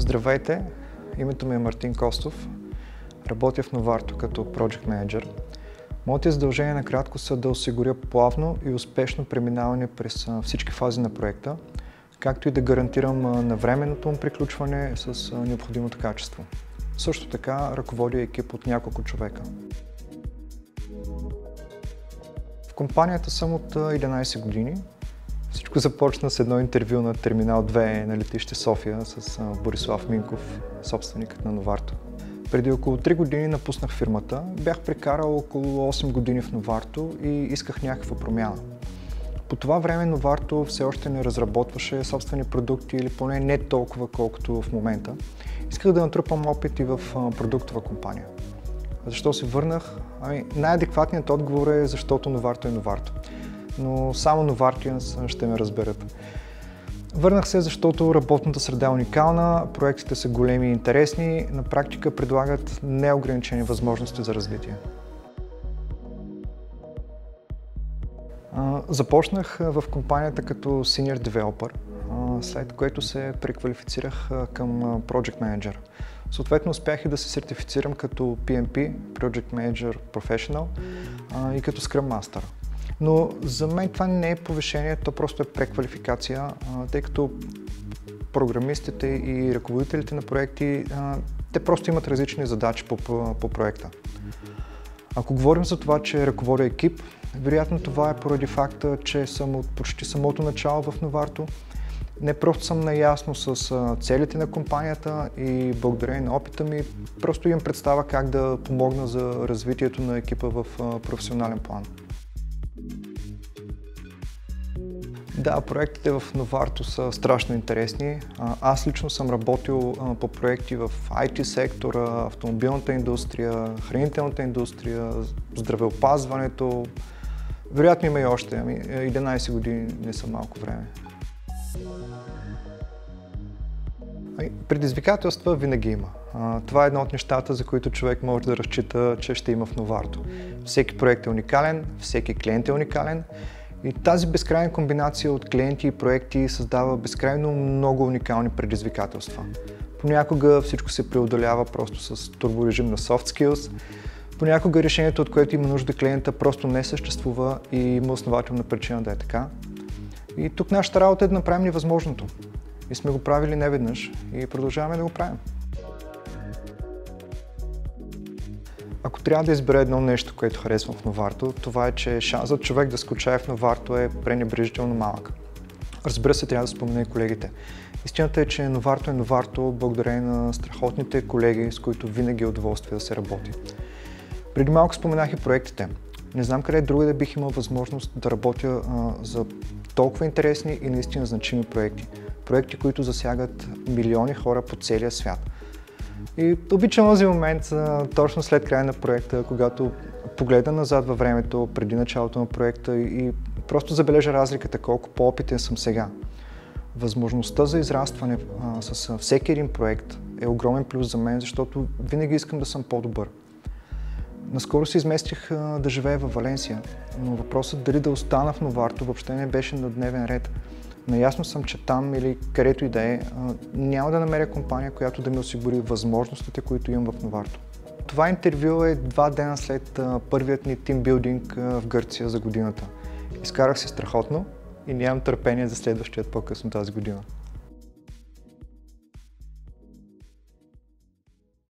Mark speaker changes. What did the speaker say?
Speaker 1: Здравейте, името ми е Мартин Костов. Работя в Novarto като Project Manager. Моите задължения накратко са да осигуря плавно и успешно преминаване през всички фази на проекта, както и да гарантирам навременното му приключване с необходимото качество. Също така ръководя екип от няколко човека. В компанията съм от 11 години. Всичко започна с едно интервю на Терминал 2 на летище София с Борислав Минков, собственикът на Novarto. Преди около 3 години напуснах фирмата. Бях прекарал около 8 години в Novarto и исках някаква промяна. По това време Novarto все още не разработваше собствени продукти или поне не толкова колкото в момента. Исках да натрупам опит и в продуктова компания. Защо се върнах? Най-адекватният отговор е защото Novarto е Novarto. Но само Novartians ще ме разберат. Върнах се, защото работната среда е уникална, проектите са големи и интересни, на практика предлагат неограничени възможности за развитие. Започнах в компанията като Senior Developer, след което се преквалифицирах към Project Manager. Съответно успях и да се сертифицирам като PMP, Project Manager Professional и като Scrum Master. Но за мен това не е повишение, то просто е преквалификация, тъй като програмистите и ръководителите на проекти, те просто имат различни задачи по проекта. Ако говорим за това, че ръководя екип, вероятно това е поради факта, че съм от почти самото начало в Novarto. Не просто съм наясно с целите на компанията и благодарение на опита ми, просто имам представа как да помогна за развитието на екипа в професионален план. Да, проектите в Novarto са страшно интересни. Аз лично съм работил по проекти в IT сектора, автомобилната индустрия, хранителната индустрия, здравеопазването. Вероятно има и още, 11 години не са малко време. Предизвикателства винаги има. Това е едно от нещата, за които човек може да разчита, че ще има в Novarto. Всеки проект е уникален, всеки клиент е уникален. И тази безкрайна комбинация от клиенти и проекти създава безкрайно много уникални предизвикателства. Понякога всичко се преодолява просто с турборежим на soft skills, понякога решението, от което има нужда клиента, просто не съществува и има основателна причина да е така. И тук нашата работа е да направим невъзможното. И сме го правили неведнъж и продължаваме да го правим. Ако трябва да избера едно нещо, което харесвам в Novarto, това е, че шансът човек да скучае в Novarto е пренебрежително малък. Разбира се, трябва да спомена и колегите. Истината е, че Novarto е Novarto благодарение на страхотните колеги, с които винаги е удоволствие да се работи. Преди малко споменах и проектите. Не знам къде другаде бих имал възможност да работя за толкова интересни и наистина значими проекти. Проекти, които засягат милиони хора по целия свят. И обичам този момент, точно след края на проекта, когато погледна назад във времето, преди началото на проекта и просто забележа разликата, колко по-опитен съм сега. Възможността за израстване с всеки един проект е огромен плюс за мен, защото винаги искам да съм по-добър. Наскоро се изместих да живея във Валенсия, но въпросът дали да остана в Novarto въобще не беше на дневен ред. Наясно съм, че там или където и да е, няма да намеря компания, която да ми осигури възможностите, които имам в Novarto. Това интервю е 2 дена след първият ни тимбилдинг в Гърция за годината. Изкарах се страхотно и нямам търпение за следващият по-късно тази година.